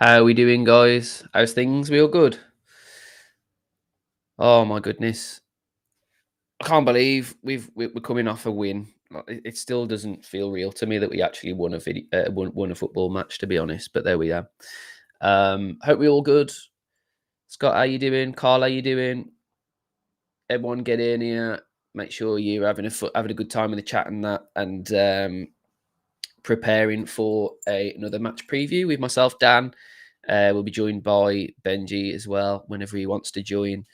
How are we doing, guys? How's things? We all good? Oh my goodness! I can't believe we're coming off a win. It still doesn't feel real to me that we actually won a football match, to be honest. But there we are. Hope we all good. Scott, how you doing? Carl, how you doing? Everyone, get in here. Make sure you're having a good time in the chat and that, and preparing for another match preview with myself, Dan. We'll be joined by Benji as well whenever he wants to join.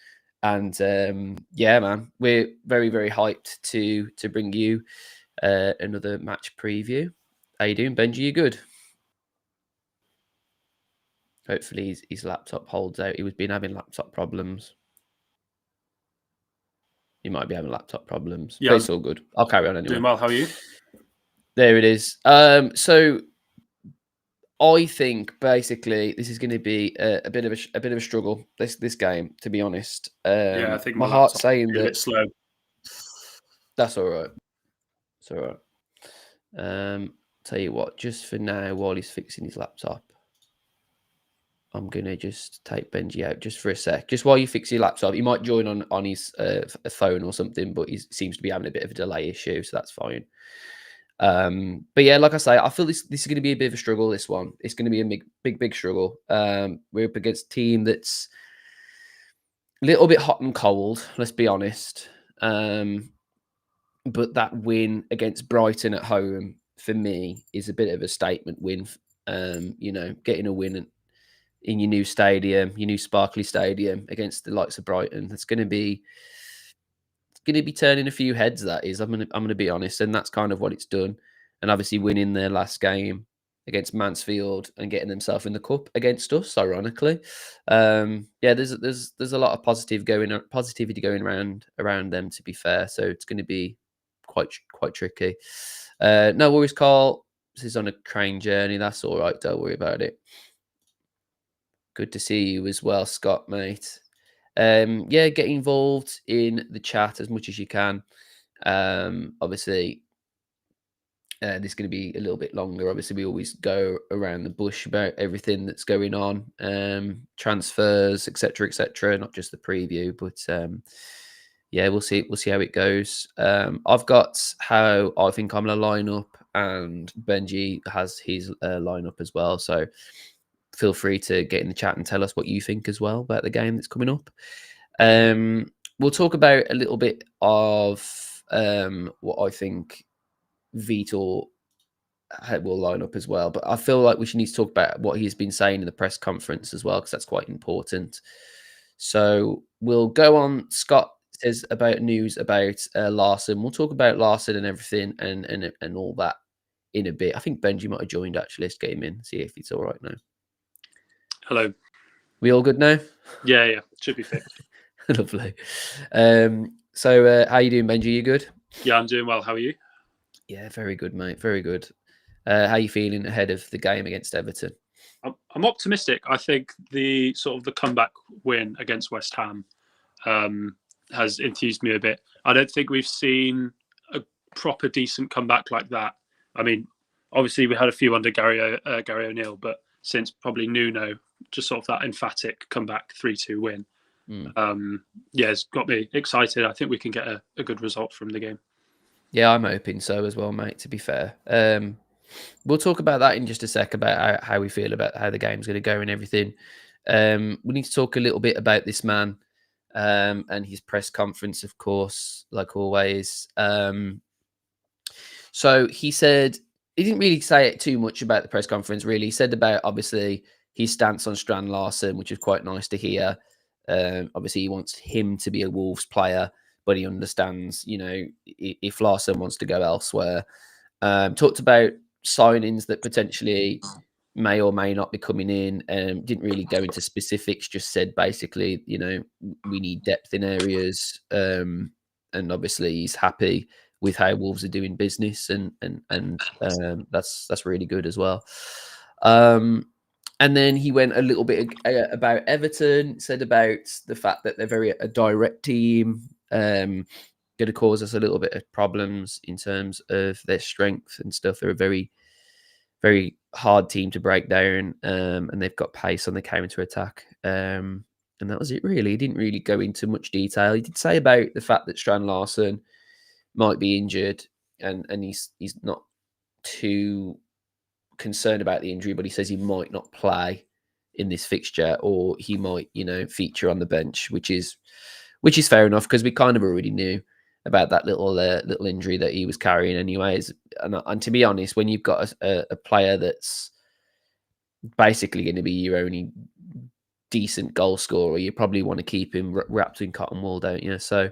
And yeah, man, we're very, very hyped to bring you another match preview. How you doing, Benji? You good? Hopefully his laptop holds out. He was been having laptop problems. You might be having laptop problems. Yeah, but it's all good. I'll carry on anyway. Doing well. How are you? There it is. So I think basically this is going to be a bit of a struggle. This game, to be honest. Yeah, I think my heart's saying that a bit slow. That's all right. It's all right. Tell you what, just for now, while he's fixing his laptop, I'm gonna just take Benji out just for a sec. Just while you fix your laptop, he might join on his phone or something, but he seems to be having a bit of a delay issue, so that's fine. But yeah, like I say, I feel this is going to be a bit of a struggle. This one, it's going to be a big struggle. We're up against a team that's a little bit hot and cold. Let's be honest. But that win against Brighton at home for me is a bit of a statement win. Getting a win in your new stadium, your new sparkly stadium against the likes of Brighton, that's going to be turning a few heads. That is, I'm gonna be honest, and that's kind of what it's done. And obviously, winning their last game against Mansfield and getting themselves in the cup against us. Ironically, there's a lot of positivity going around them. To be fair, so it's going to be quite tricky. No worries, Carl. This is on a crane journey. That's all right. Don't worry about it. Good to see you as well, Scott, mate. Get involved in the chat as much as you can. Obviously, this is going to be a little bit longer. Obviously, we always go around the bush about everything that's going on, transfers, etc., not just the preview, but we'll see how it goes. I've got how I think I'm going to line up, and Benji has his lineup as well. So feel free to get in the chat and tell us what you think as well about the game that's coming up. We'll talk about a little bit of what I think Vitor will line up as well. But I feel like we should need to talk about what he's been saying in the press conference as well, because that's quite important. So we'll go on. Scott says about news about Larson. We'll talk about Larson and everything and all that in a bit. I think Benji might have joined actually. Let's get him in, see if it's all right now. Hello. We all good now? Yeah. Should be fixed. Lovely. So how you doing, Benji? You good? Yeah, I'm doing well. How are you? Yeah, very good, mate. Very good. How are you feeling ahead of the game against Everton? I'm optimistic. I think the comeback win against West Ham has enthused me a bit. I don't think we've seen a proper decent comeback like that. I mean, obviously we had a few under Gary O'Neill, but since probably Nuno, just sort of that emphatic comeback 3-2 win. It's got me excited. I think we can get a good result from the game. Yeah, I'm hoping so as well, mate, to be fair. We'll talk about that in just a sec, about how we feel about how the game's going to go and everything. We need to talk a little bit about this man and his press conference, of course, like always. So he said, he didn't really say it too much about the press conference, really. He said about, obviously, his stance on Strand Larson, which is quite nice to hear. Obviously, he wants him to be a Wolves player, but he understands, if Larson wants to go elsewhere. Talked about signings that potentially may or may not be coming in. Didn't really go into specifics, just said basically, we need depth in areas. And obviously he's happy with how Wolves are doing business, and that's really good as well. And then he went a little bit about Everton, said about the fact that they're a direct team, going to cause us a little bit of problems in terms of their strength and stuff. They're a very, very hard team to break down, and they've got pace on the counter attack. And that was it, really. He didn't really go into much detail. He did say about the fact that Strand Larson might be injured, and he's not too concerned about the injury, but he says he might not play in this fixture, or he might, feature on the bench, which is fair enough, because we kind of already knew about that little injury that he was carrying anyways. And to be honest, when you've got a player that's basically going to be your only decent goal scorer, you probably want to keep him wrapped in cotton wool, don't you? So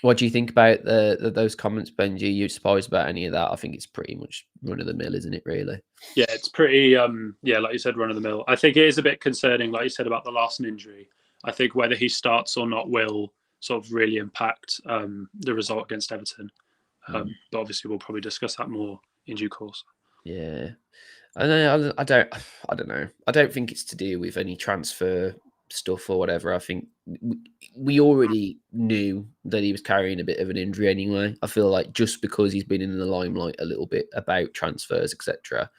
what do you think about those comments, Benji? Are you surprised about any of that? I think it's pretty much run of the mill, isn't it, really? Yeah, it's pretty, like you said, run of the mill. I think it is a bit concerning, like you said, about the Larson injury. I think whether he starts or not will sort of really impact the result against Everton. But obviously we'll probably discuss that more in due course. Yeah. I don't know. I don't think it's to do with any transfer stuff or whatever. I think we already knew that he was carrying a bit of an injury anyway. I feel like just because he's been in the limelight a little bit about transfers, etc.,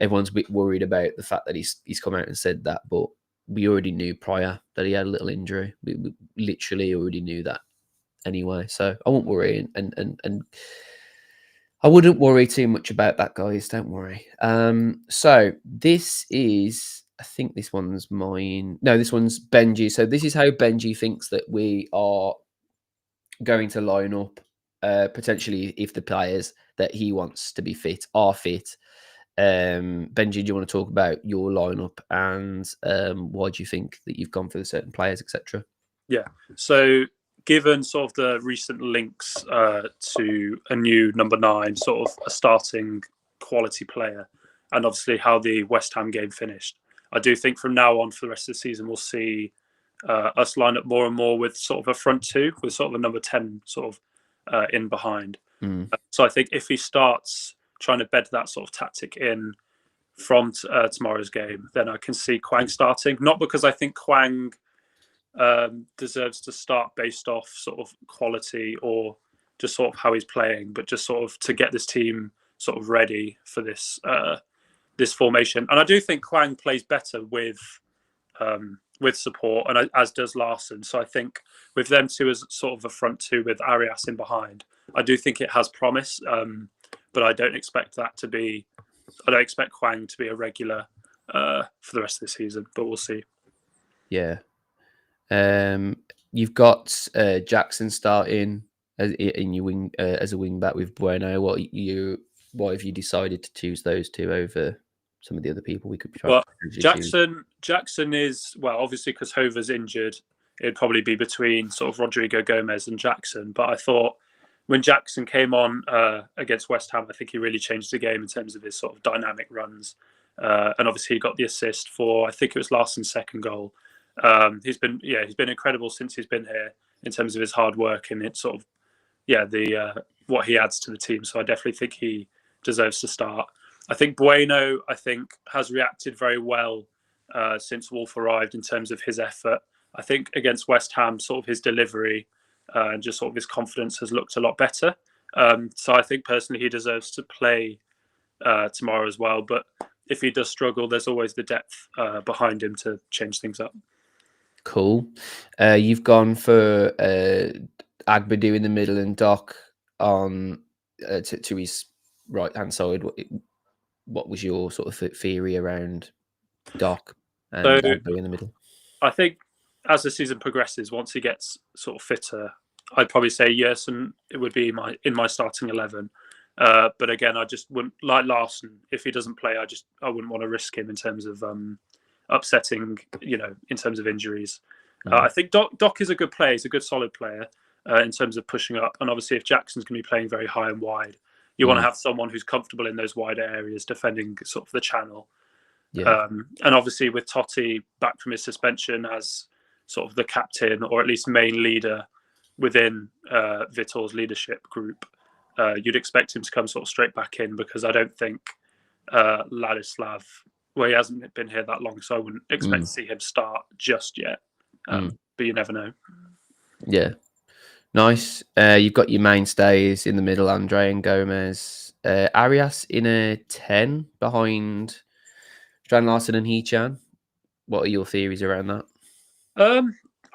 everyone's a bit worried about the fact that he's come out and said that. But we already knew prior that he had a little injury. We literally already knew that anyway. So I won't worry, and I wouldn't worry too much about that, guys. Don't worry. So this is, I think this one's mine. No, this one's Benji. So this is how Benji thinks that we are going to line up, potentially, if the players that he wants to be fit are fit. Benji, do you want to talk about your lineup and why do you think that you've gone for the certain players, etc.? Yeah. So given sort of the recent links to a new number 9, sort of a starting quality player, and obviously how the West Ham game finished. I do think from now on for the rest of the season we'll see us line up more and more with sort of a front two, with sort of a number 10 sort of in behind. So I think if he starts trying to bed that sort of tactic in from tomorrow's game, then I can see Kwang starting. Not because I think Kwang deserves to start based off sort of quality or just sort of how he's playing, but just sort of to get this team sort of ready for this this formation. And I do think Kwang plays better with support, and as does Larson. So I think with them two as sort of a front two with Arias in behind, I do think it has promise. But I don't expect that to be. I don't expect Kwang to be a regular for the rest of the season, but we'll see. Yeah. You've got Jackson starting in your wing as a wing back with Bueno. Why have you decided to choose those two over some of the other people we could try? Well, Jackson is, well, obviously because Hover's injured, it'd probably be between sort of Rodrigo Gomez and Jackson. But I thought when Jackson came on against West Ham, I think he really changed the game in terms of his sort of dynamic runs. And obviously he got the assist for, I think it was Larson's second goal. He's been incredible since he's been here in terms of his hard work and it's sort of what he adds to the team. So I definitely think he deserves to start. I think Bueno has reacted very well since Wolf arrived in terms of his effort. I think against West Ham, sort of his delivery and just sort of his confidence has looked a lot better. So I think personally he deserves to play tomorrow as well. But if he does struggle, there's always the depth behind him to change things up. Cool. You've gone for Agbadu in the middle and Doc on to his right-hand side. What was your sort of theory around Doc and Agbadu in the middle? I think as the season progresses, once he gets sort of fitter, I'd probably say Yerson, it would be in my starting 11. But again, I just wouldn't, like Larson, if he doesn't play, I wouldn't want to risk him in terms of upsetting, in terms of injuries. I think Doc is a good player. He's a good, solid player in terms of pushing up. And obviously, if Jackson's going to be playing very high and wide, you want to have someone who's comfortable in those wider areas, defending sort of the channel. Yeah. And obviously, with Totti back from his suspension as sort of the captain or at least main leader within Vitor's leadership group, you'd expect him to come sort of straight back in, because I don't think Ladislav, well, he hasn't been here that long, so I wouldn't expect to see him start just yet. But you never know. Yeah. Nice. You've got your mainstays in the middle, Andre and Gomez. Arias in a 10 behind Strand Larson and Hee-Chan. What are your theories around that?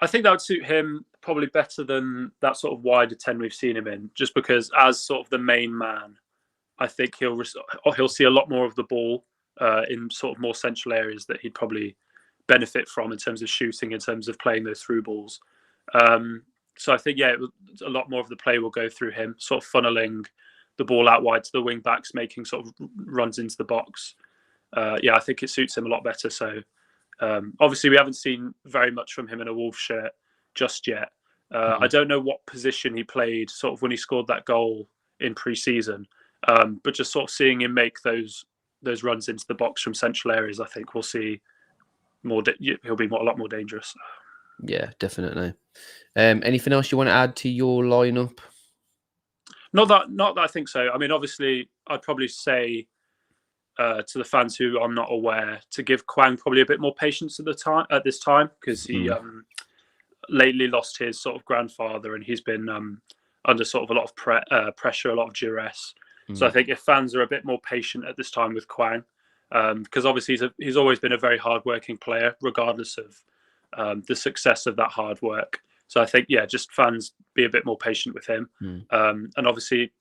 I think that would suit him probably better than that sort of wider 10 we've seen him in, just because as sort of the main man, I think he'll see a lot more of the ball in sort of more central areas that he'd probably benefit from in terms of shooting, in terms of playing those through balls. So I think, a lot more of the play will go through him, sort of funneling the ball out wide to the wing backs, making sort of runs into the box. I think it suits him a lot better. So obviously we haven't seen very much from him in a Wolves shirt just yet. I don't know what position he played sort of when he scored that goal in pre-season, but just sort of seeing him make those runs into the box from central areas, I think we'll see more. He'll be a lot more dangerous. Yeah, definitely. Anything else you want to add to your lineup? Not that I think so. I mean, obviously, I'd probably say to the fans who I'm not aware to give Kwang probably a bit more patience at this time, because he lately lost his sort of grandfather, and he's been under sort of a lot of pressure, a lot of duress. So I think if fans are a bit more patient at this time with Kwang, because obviously he's always been a very hard-working player, regardless of the success of that hard work. So I think, just fans be a bit more patient with him. And obviously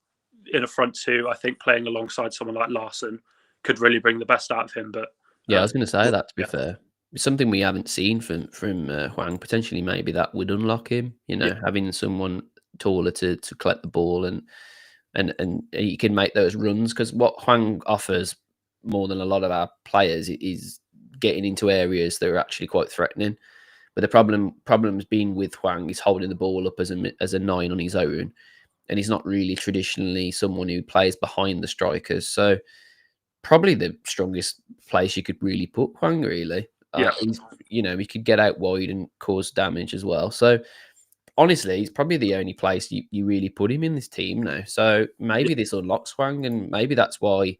in a front two, I think playing alongside someone like Larson could really bring the best out of him. But I was going to say that, to be fair. It's something we haven't seen from Hwang. Potentially, maybe that would unlock him, having someone taller to collect the ball and he can make those runs, because what Hwang offers more than a lot of our players is getting into areas that are actually quite threatening. But the problem's been with Hwang is holding the ball up as a 9 on his own, and he's not really traditionally someone who plays behind the strikers. So probably the strongest place you could really put Hwang, really. Yeah. He could get out wide and cause damage as well. So honestly, he's probably the only place you really put him in this team now. So maybe this unlocks Hwang, and maybe that's why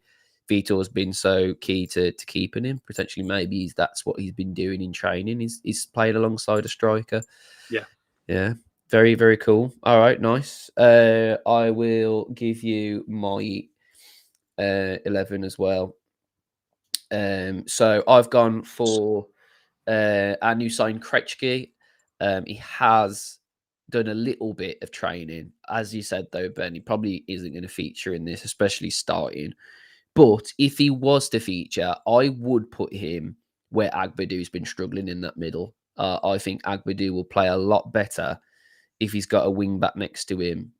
Vitor's been so key to keeping him. Potentially, maybe that's what he's been doing in training. He's played alongside a striker. Yeah. Yeah. Very, very cool. All right, nice. I will give you my 11 as well. So I've gone for our new sign Krejci. He has done a little bit of training. As you said, though, Ben, he probably isn't going to feature in this, especially starting. But if he was to feature, I would put him where Agbadu's been struggling in that middle. I think Agbadu will play a lot better if he's got a wing back next to him,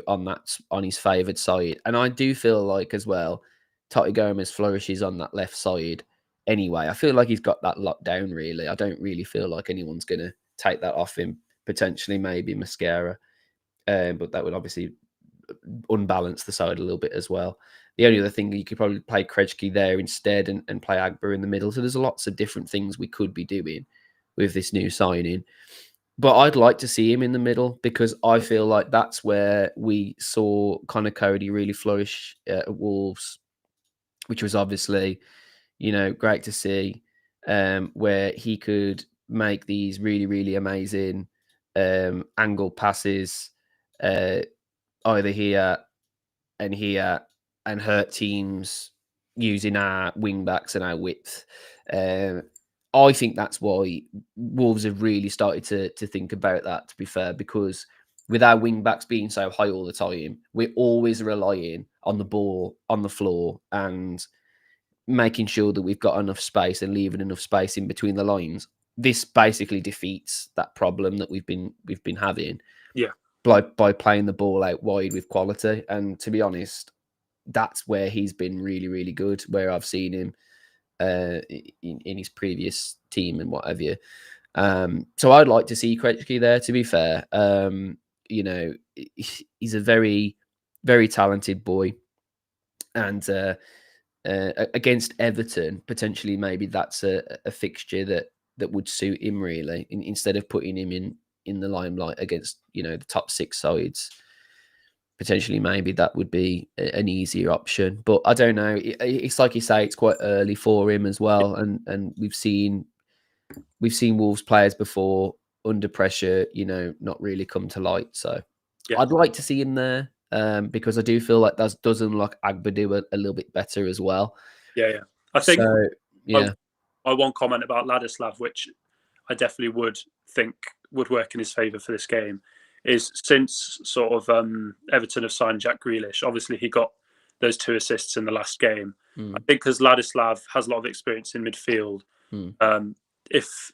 on his favoured side. And I do feel like as well, Totti Gomez flourishes on that left side anyway. I feel like he's got that locked down, really. I don't really feel like anyone's going to take that off him. Potentially, maybe Mascara. But that would obviously unbalance the side a little bit as well. The only other thing, you could probably play Krejci there instead and play Agba in the middle. So there's lots of different things we could be doing with this new signing. But I'd like to see him in the middle because I feel like that's where we saw Connor Cody really flourish at Wolves, which was obviously, great to see, where he could make these really, really amazing angle passes either here and hurt teams using our wing backs and our width. I think that's why Wolves have really started to think about that, to be fair, because with our wing backs being so high all the time, we're always relying on the ball on the floor and making sure that we've got enough space and leaving enough space in between the lines. This basically defeats that problem that we've been having. Yeah. By playing the ball out wide with quality. And to be honest, that's where he's been really, really good, where I've seen him in his previous team and what have you. So I'd like to see Krejci there, to be fair. He's a very, very talented boy. And against Everton, potentially maybe that's a fixture that would suit him, really, instead of putting him in the limelight against, the top six sides. Potentially, maybe that would be an easier option. But I don't know. It's like you say, it's quite early for him as well. And we've seen Wolves players before under pressure, not really come to light. So I'd like to see him there because I do feel like that does unlock Agbadu a little bit better as well. Yeah. I think I one comment about Ladislav, which I definitely would think would work in his favour for this game, is since sort of Everton have signed Jack Grealish, obviously he got those 2 assists in the last game. I think because Ladislav has a lot of experience in midfield, if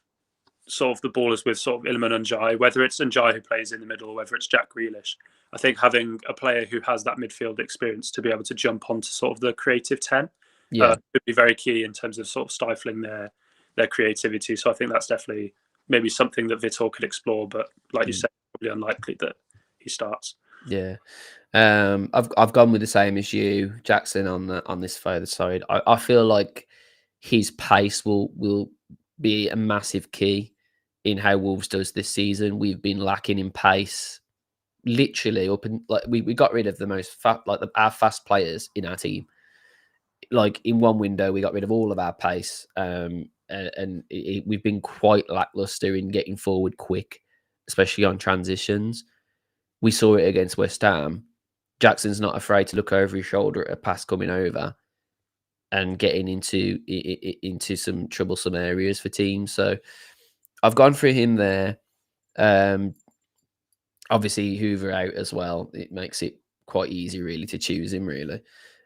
sort of the ball is with sort of Iliman Ndiaye, whether it's Ndiaye who plays in the middle or whether it's Jack Grealish, I think having a player who has that midfield experience to be able to jump onto sort of the creative 10 could be very key in terms of sort of stifling their creativity. So I think that's definitely maybe something that Vitor could explore, but like you said, probably unlikely that he starts. Yeah. I've gone with the same as you, Jackson, on this further side. I feel like his pace will be a massive key in how Wolves does this season. We've been lacking in pace, literally we got rid of the most our fast players in our team. Like in one window, we got rid of all of our pace, and we've been quite lackluster in getting forward quick, especially on transitions. We saw it against West Ham. Jackson's not afraid to look over his shoulder at a pass coming over and getting into some troublesome areas for teams. So I've gone for him there. Obviously, Hoover out as well. It makes it quite easy, really, to choose him, really.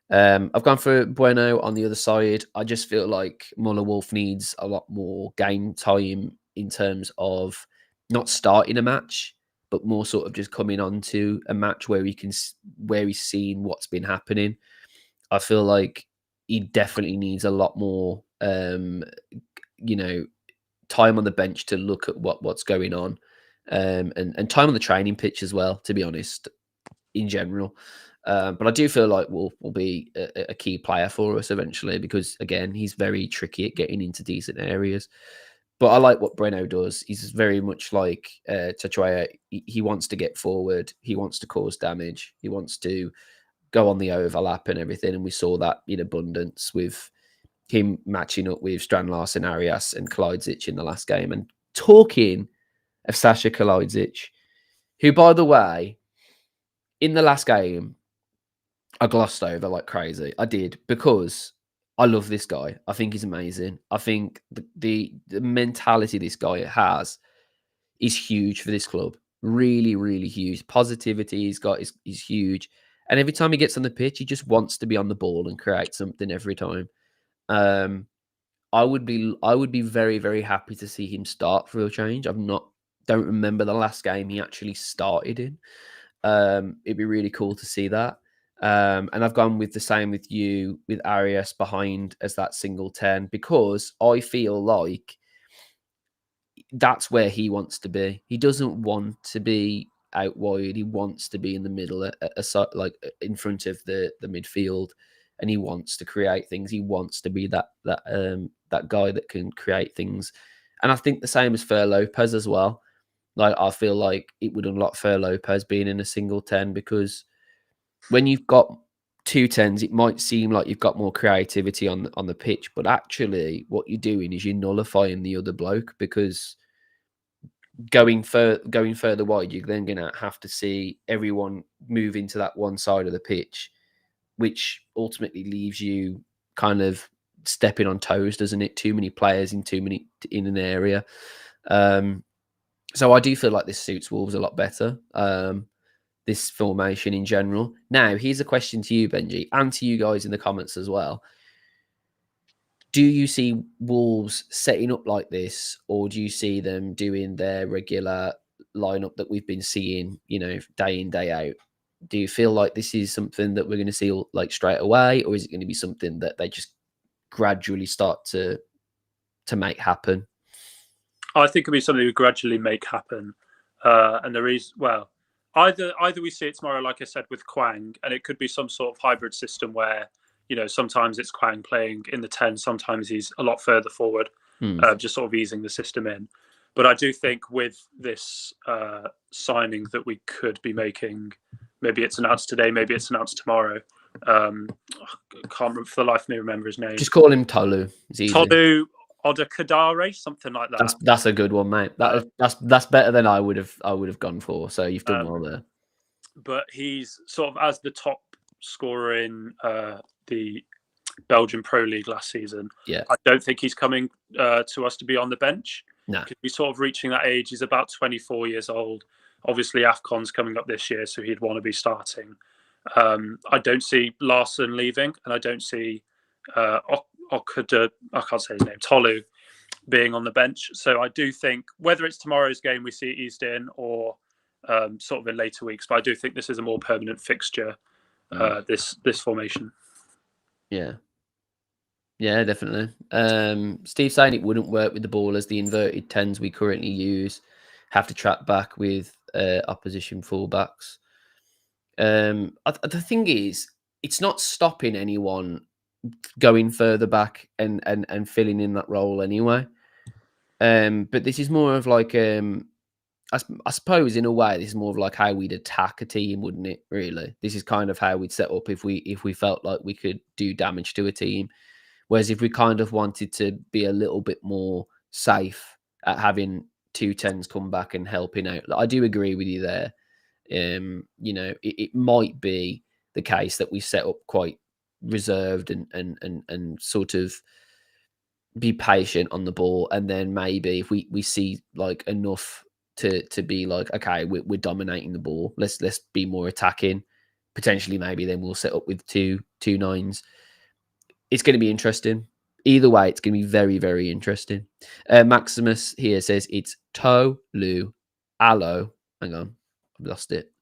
I've gone for Bueno on the other side. I just feel like Muller Wolf needs a lot more game time in terms of not starting a match, but more sort of just coming on to a match where he's seen what's been happening. I feel like he definitely needs a lot more, time on the bench to look at what's going on, and time on the training pitch as well, to be honest, in general. But I do feel like Wolf will be a key player for us eventually because, again, he's very tricky at getting into decent areas. But I like what Breno does. He's very much like Tachoué. He wants to get forward. He wants to cause damage. He wants to go on the overlap and everything. And we saw that in abundance with him matching up with Strand Larsen, Arias, and Kalajdzic in the last game. And talking of Sasha Kalajdzic, who, by the way, in the last game, I glossed over like crazy. I did because I love this guy. I think he's amazing. I think the mentality this guy has is huge for this club. Really, really huge. Positivity he's got is huge. And every time he gets on the pitch, he just wants to be on the ball and create something every time. I would be very, very happy to see him start for a change. Don't remember the last game he actually started in. It'd be really cool to see that. And I've gone with the same with you, with Arias behind as that single 10, because I feel like that's where he wants to be. He doesn't want to be out wide. He wants to be in the middle, like in front of the midfield, and he wants to create things. He wants to be that guy that can create things. And I think the same as Fer Lopez as well. Like, I feel like it would unlock Fer Lopez being in a single 10, because when you've got two 10s, it might seem like you've got more creativity on the pitch, but actually what you're doing is you're nullifying the other bloke, because going further wide, you're then going to have to see everyone move into that one side of the pitch, which ultimately leaves you kind of stepping on toes, doesn't it? Too many players in an area. So I do feel like this suits Wolves a lot better, this formation in general. Now, here's a question to you, Benji, and to you guys in the comments as well. Do you see Wolves setting up like this, or do you see them doing their regular lineup that we've been seeing, day in, day out? Do you feel like this is something that we're going to see like straight away, or is it going to be something that they just gradually start to make happen? I think it'll be something we gradually make happen. And there is, well, either we see it tomorrow, like I said, with Kwang, and it could be some sort of hybrid system where, sometimes it's Kwang playing in the 10, sometimes he's a lot further forward, just sort of easing the system in. But I do think with this signing that we could be making, maybe it's announced today, maybe it's announced tomorrow. I can't remember, for the life of me remember his name. Just call him Tolu. Tolu Odakadare, something like that. That's a good one, mate. That's better than I would have gone for. So you've done well there. But he's sort of, as the top scorer in the Belgian Pro League last season. Yeah, I don't think he's coming to us to be on the bench. No, because he's sort of reaching that age. He's about 24 years old. Obviously, AFCON's coming up this year, so he'd want to be starting. I don't see Larsen leaving, and I don't see I can't say his name, Tolu, being on the bench. So I do think, whether it's tomorrow's game we see it eased in, or sort of in later weeks, but I do think this is a more permanent fixture, this formation. Yeah, definitely. Steve saying it wouldn't work with the ball, as the inverted 10s we currently use have to track back with opposition fullbacks. The thing is, it's not stopping anyone going further back and filling in that role anyway. But this is more of like, I suppose in a way, this is more of like how we'd attack a team, wouldn't it? Really, this is kind of how we'd set up if we felt like we could do damage to a team. Whereas if we kind of wanted to be a little bit more safe at having two 10s come back and helping out, I do agree with you there. It might be the case that we set up quite reserved and sort of be patient on the ball, and then maybe if we see like enough to be like, okay, we're dominating the ball, let's be more attacking. Potentially, maybe then we'll set up with two 9s. It's going to be interesting. Either way, it's going to be very, very interesting. Maximus here says it's Tolu Alo. Hang on, I've lost it.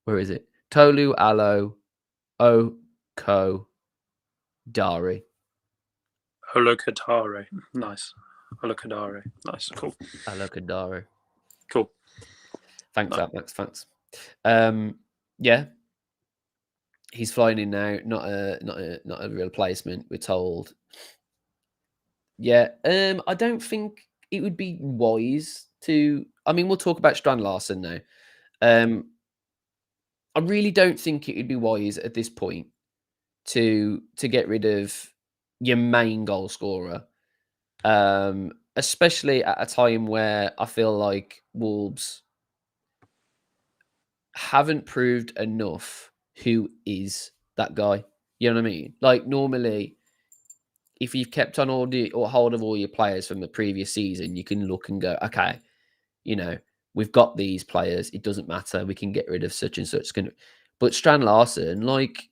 Where is it? Tolu Alo Oko Dari. Olokadare. Nice. Olokadare. Nice. Cool. Olokadare. Cool. Thanks, Max. Thanks. Yeah, he's flying in now. Not a real replacement. We're told. Yeah, I don't think it would be wise to. I mean, we'll talk about Strand Larsen now. I really don't think it would be wise at this point to get rid of your main goal scorer, especially at a time where I feel like Wolves haven't proved enough who is that guy. You know what I mean? Like normally, if you've kept on or hold of all your players from the previous season, you can look and go, okay, you know, we've got these players. It doesn't matter. We can get rid of such and such. But Strand Larsen, like,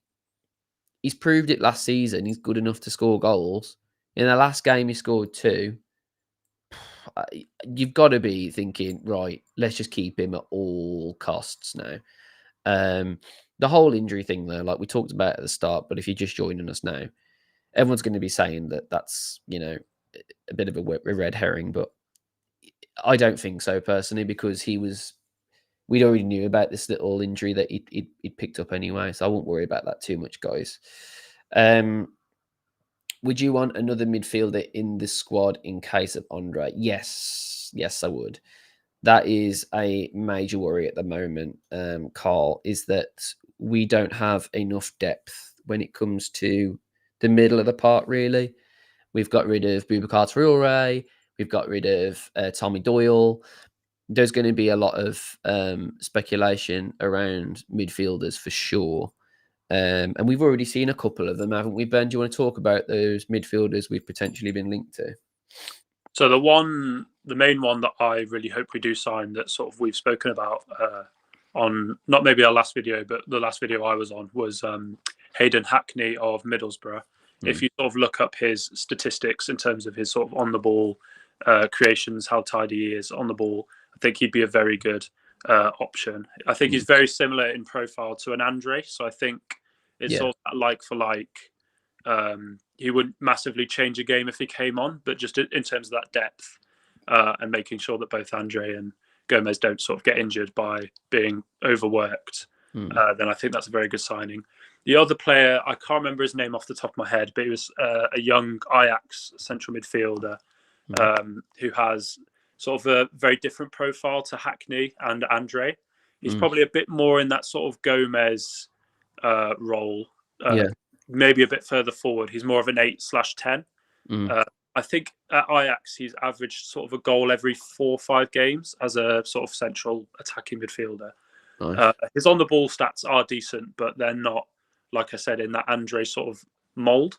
he's proved it last season. He's good enough to score goals. In the last game, he scored 2. You've got to be thinking, right, let's just keep him at all costs now. The whole injury thing, though, like we talked about at the start, but if you're just joining us now, everyone's going to be saying that that's, you know, a bit of a red herring, but I don't think so personally, because we'd already knew about this little injury that he'd picked up anyway, so I won't worry about that too much, guys. Would you want another midfielder in the squad in case of Andre? Yes, I would. That is a major worry at the moment, Carl, is that we don't have enough depth when it comes to the middle of the park, really. We've got rid of Boubacar Traore. We've got rid of Tommy Doyle. There's going to be a lot of speculation around midfielders for sure. And we've already seen a couple of them, haven't we, Ben? Do you want to talk about those midfielders we've potentially been linked to? So the main one that I really hope we do sign, that sort of we've spoken about on not maybe our last video, but the last video I was on, was Hayden Hackney of Middlesbrough. If you sort of look up his statistics in terms of his sort of on the ball creations, how tidy he is on the ball, I think he'd be a very good option. I think he's very similar in profile to an Andre, so I think it's sort of like for like. He wouldn't massively change a game if he came on, but just in terms of that depth and making sure that both Andre and Gomez don't sort of get injured by being overworked, then I think that's a very good signing. The other player, I can't remember his name off the top of my head, but he was a young Ajax central midfielder who has sort of a very different profile to Hackney and Andre. He's probably a bit more in that sort of Gomez role. Maybe a bit further forward. He's more of an 8/10. I think at Ajax, he's averaged sort of a goal every 4 or 5 games as a sort of central attacking midfielder. Nice. His on the ball stats are decent, but they're not, like I said, in that Andre sort of mold.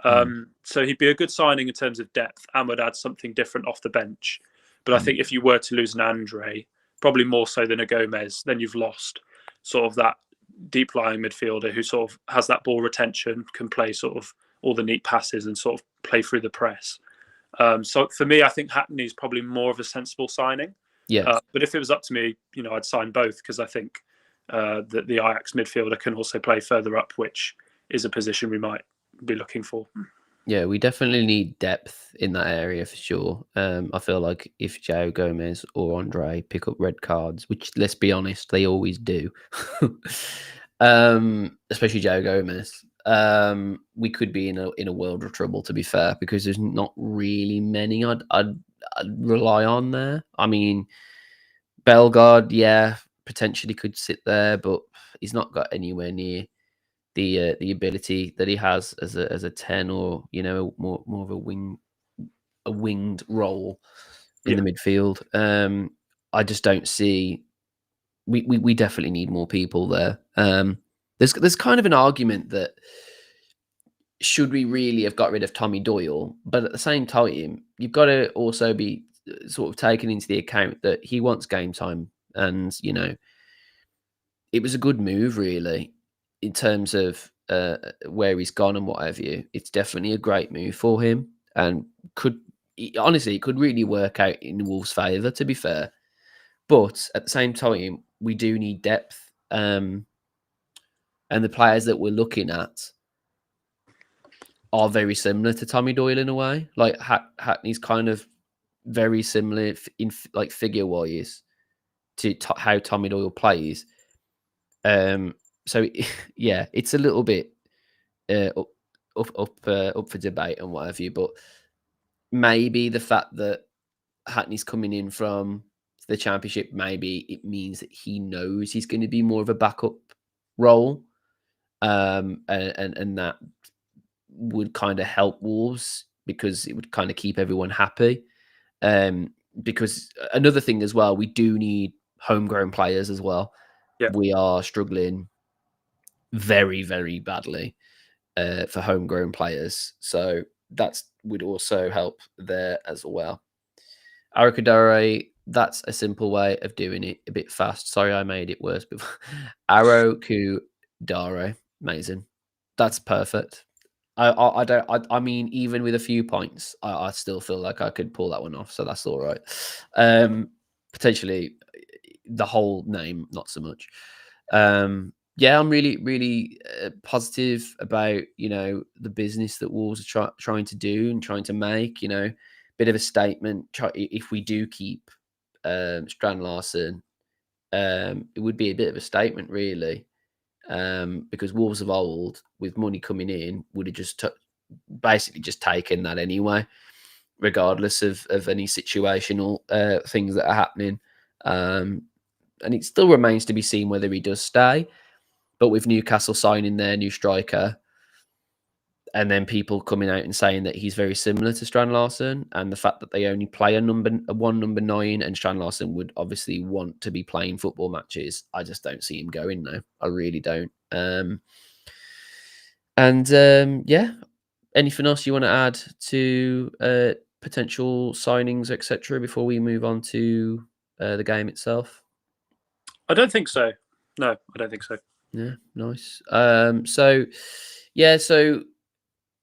So he'd be a good signing in terms of depth and would add something different off the bench. But I think if you were to lose an Andre, probably more so than a Gomez, then you've lost sort of that deep lying midfielder who sort of has that ball retention, can play sort of all the neat passes and sort of play through the press. So for me, I think Hackney is probably more of a sensible signing. Yeah. But if it was up to me, you know, I'd sign both, because I think that the Ajax midfielder can also play further up, which is a position we might be looking for. Yeah, we definitely need depth in that area for sure. I feel like if Joe Gomez or Andre pick up red cards, which, let's be honest, they always do, especially Joe Gomez, we could be in a world of trouble, to be fair, because there's not really many I'd rely on there. I mean, Bellegarde, yeah, potentially could sit there, but he's not got anywhere near the ability that he has as a 10, or, you know, more of a winged role in the midfield. I just don't see. We definitely need more people there. There's kind of an argument that should we really have got rid of Tommy Doyle, but at the same time, you've got to also be sort of taken into the account that he wants game time, and, you know, it was a good move, really, in terms of where he's gone and what have you. It's definitely a great move for him, and honestly, it could really work out in Wolves' favour, to be fair. But at the same time, we do need depth, and the players that we're looking at are very similar to Tommy Doyle in a way. Like Hackney's kind of very similar in like figure-wise to how Tommy Doyle plays. So yeah, it's a little bit up for debate and what have you, but maybe the fact that Hackney's coming in from the Championship, maybe it means that he knows he's going to be more of a backup role, and that would kind of help Wolves because it would kind of keep everyone happy. Because another thing as well, we do need homegrown players as well. Yeah. We are struggling very, very badly for homegrown players. So that would also help there as well. Arakadare, that's a simple way of doing it a bit fast. Sorry, I made it worse before. Arakudare, amazing. That's perfect. I don't. I mean, even with a few points, I still feel like I could pull that one off. So that's all right. Potentially, the whole name, not so much. Yeah, I'm really, really positive about the business that Wolves are trying to do and trying to make. Bit of a statement. If we do keep Strand Larsen, it would be a bit of a statement, really. Because Wolves of old, with money coming in, would have just basically just taken that anyway, regardless of any situational things that are happening. And it still remains to be seen whether he does stay. But with Newcastle signing their new striker, and then people coming out and saying that he's very similar to Strand Larsen, and the fact that they only play a number 9, and Strand Larsen would obviously want to be playing football matches, I just don't see him going now. I really don't. Yeah, anything else you want to add to potential signings, etc., before we move on to the game itself? I don't think so. No, I don't think so. Yeah, nice. So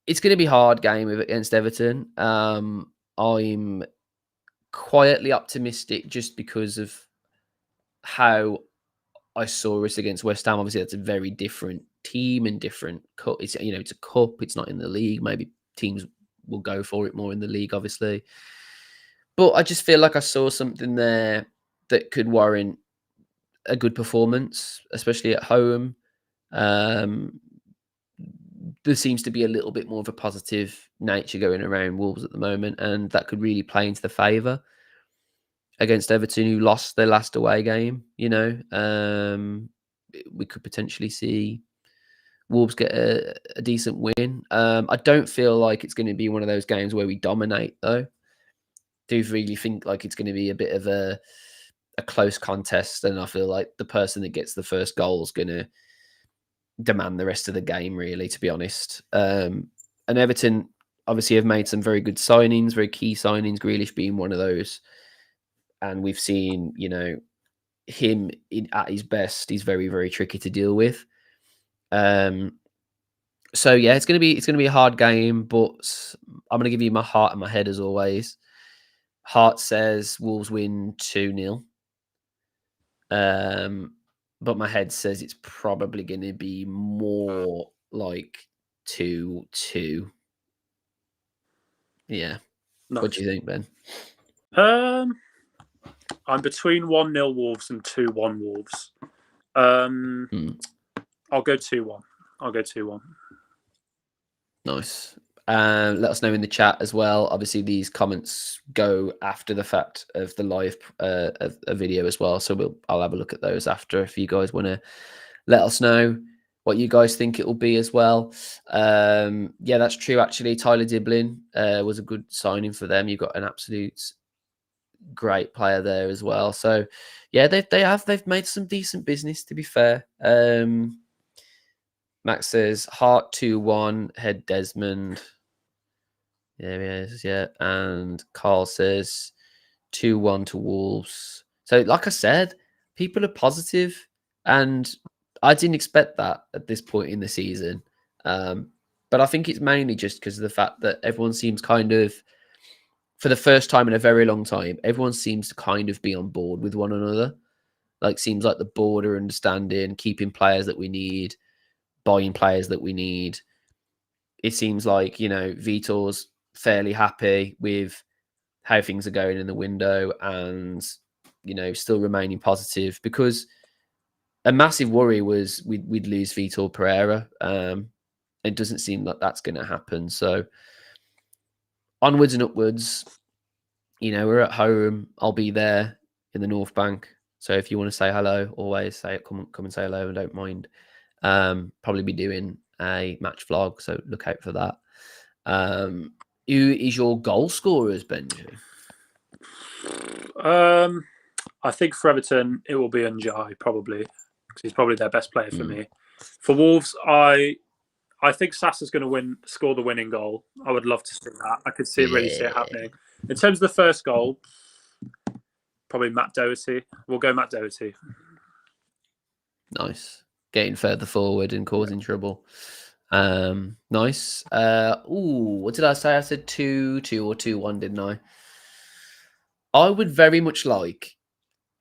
it's going to be a hard game against Everton. I'm quietly optimistic just because of how I saw us against West Ham. Obviously, that's a very different team and different cup. It's a cup. It's not in the league. Maybe teams will go for it more in the league, obviously. But I just feel like I saw something there that could warrant a good performance, especially at home. There seems to be a little bit more of a positive nature going around Wolves at the moment, and that could really play into the favour against Everton, who lost their last away game. We could potentially see Wolves get a decent win. I don't feel like it's going to be one of those games where we dominate, though. Do really think like it's going to be a bit of a close contest, and I feel like the person that gets the first goal is going to demand the rest of the game, really, to be honest. And Everton obviously have made some very good signings, very key signings, Grealish being one of those. And we've seen, him at his best. He's very, very tricky to deal with. So yeah, it's gonna be a hard game, but I'm gonna give you my heart and my head as always. Heart says Wolves win 2-0. But my head says it's probably gonna be more like 2-2. Yeah. Nice. What do you think, Ben? I'm between 1-0 Wolves and 2-1 Wolves. I'll go 2-1. I'll go 2-1. Nice. Let us know in the chat as well. Obviously, these comments go after the fact of the live of a video as well. So I'll have a look at those after if you guys want to let us know what you guys think it will be as well. Yeah, that's true. Actually, Tyler Diblin was a good signing for them. You've got an absolute great player there as well. So yeah, they've made some decent business, to be fair. Max says Heart 2-1, head Desmond. There he is, yeah. And Carl says 2-1 to Wolves. So, like I said, people are positive, and I didn't expect that at this point in the season. But I think it's mainly just because of the fact that everyone seems kind of, for the first time in a very long time, everyone seems to kind of be on board with one another. Like, seems like the board are understanding, keeping players that we need, buying players that we need. It seems like, Vitor's fairly happy with how things are going in the window and, still remaining positive because a massive worry was we'd lose Vitor Pereira. It doesn't seem like that's going to happen. So onwards and upwards. You know, we're at home. I'll be there in the North Bank. So if you want to say hello, always say it. Come and say hello. I don't mind. Probably be doing a match vlog, so look out for that. Who is your goal scorers, Benji? I think for Everton it will be Njai probably, because he's probably their best player for me. For Wolves, I think Sassa's going to score the winning goal. I would love to see that. I could really see it happening. In terms of the first goal, probably Matt Doherty. We'll go Matt Doherty. Nice. Getting further forward and causing trouble. Nice. What did I say? I said 2-2 or 2-1, didn't I? I would very much like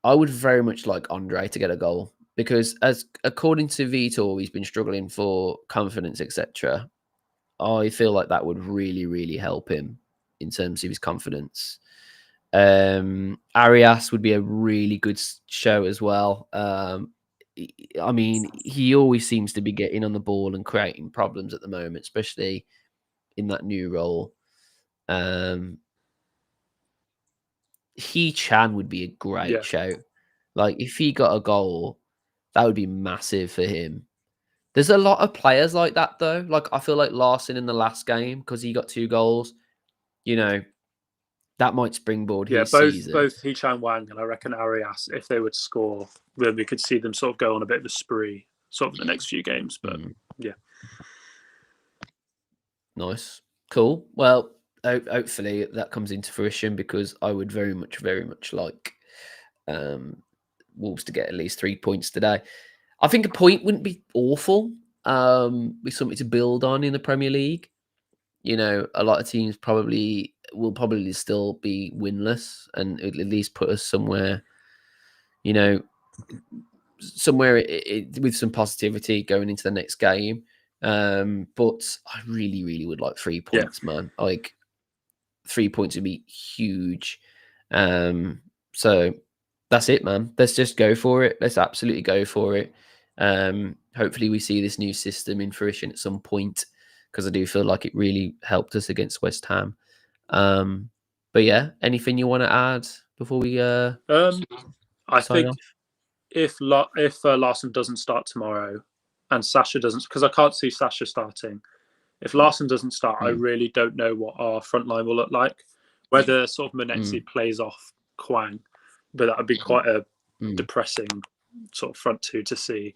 Andre to get a goal, because according to Vitor, he's been struggling for confidence, etc. I feel like that would really, really help him in terms of his confidence. Arias would be a really good show as well. I mean, he always seems to be getting on the ball and creating problems at the moment, especially in that new role. Chan would be a great shout. Like, if he got a goal, that would be massive for him. There's a lot of players like that, though. Like, I feel like Larson in the last game, because he got 2 goals, you know, that might springboard his season. Both Chan Wang and I reckon Arias, if they would score, then we could see them sort of go on a bit of a spree sort of in the next few games. But yeah. Nice. Cool. Well, hopefully that comes into fruition, because I would very much like Wolves to get at least 3 points today. I think a point wouldn't be awful. With something to build on in the Premier League. You know, a lot of teams will probably still be winless, and at least put us somewhere, you know, with some positivity going into the next game. But I really, really would like 3 points, man. Like, 3 points would be huge. So that's it, man. Let's just go for it. Let's absolutely go for it. Hopefully we see this new system in fruition at some point, because I do feel like it really helped us against West Ham. But yeah, anything you want to add before we I think off? If Larson doesn't start tomorrow and Sasha doesn't, because I can't see Sasha starting. If Larson doesn't start, I really don't know what our front line will look like. Whether sort of Manetzi plays off Kwang, but that would be quite a depressing sort of front two to see.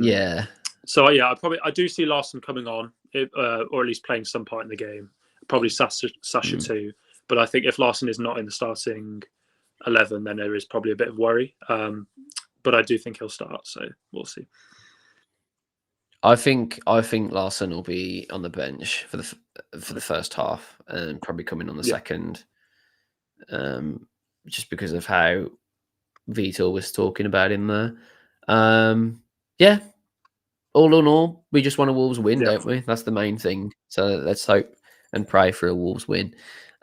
Yeah. So yeah, I do see Larson coming on, or at least playing some part in the game. Probably Sasha too. But I think if Larson is not in the starting 11, then there is probably a bit of worry. But I do think he'll start, so we'll see. I think Larson will be on the bench for the first half, and probably coming on the second. Just because of how Vitor was talking about him there. Yeah. All in all, we just want a Wolves win, don't we? That's the main thing. So let's hope and pray for a Wolves win.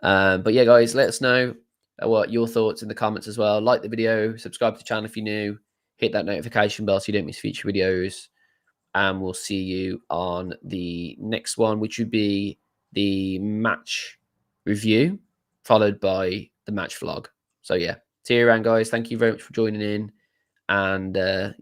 But yeah, guys, let us know what your thoughts in the comments as well. Like the video, subscribe to the channel if you're new, hit that notification bell so you don't miss future videos. And we'll see you on the next one, which would be the match review, followed by the match vlog. So yeah, see you around, guys. Thank you very much for joining in. And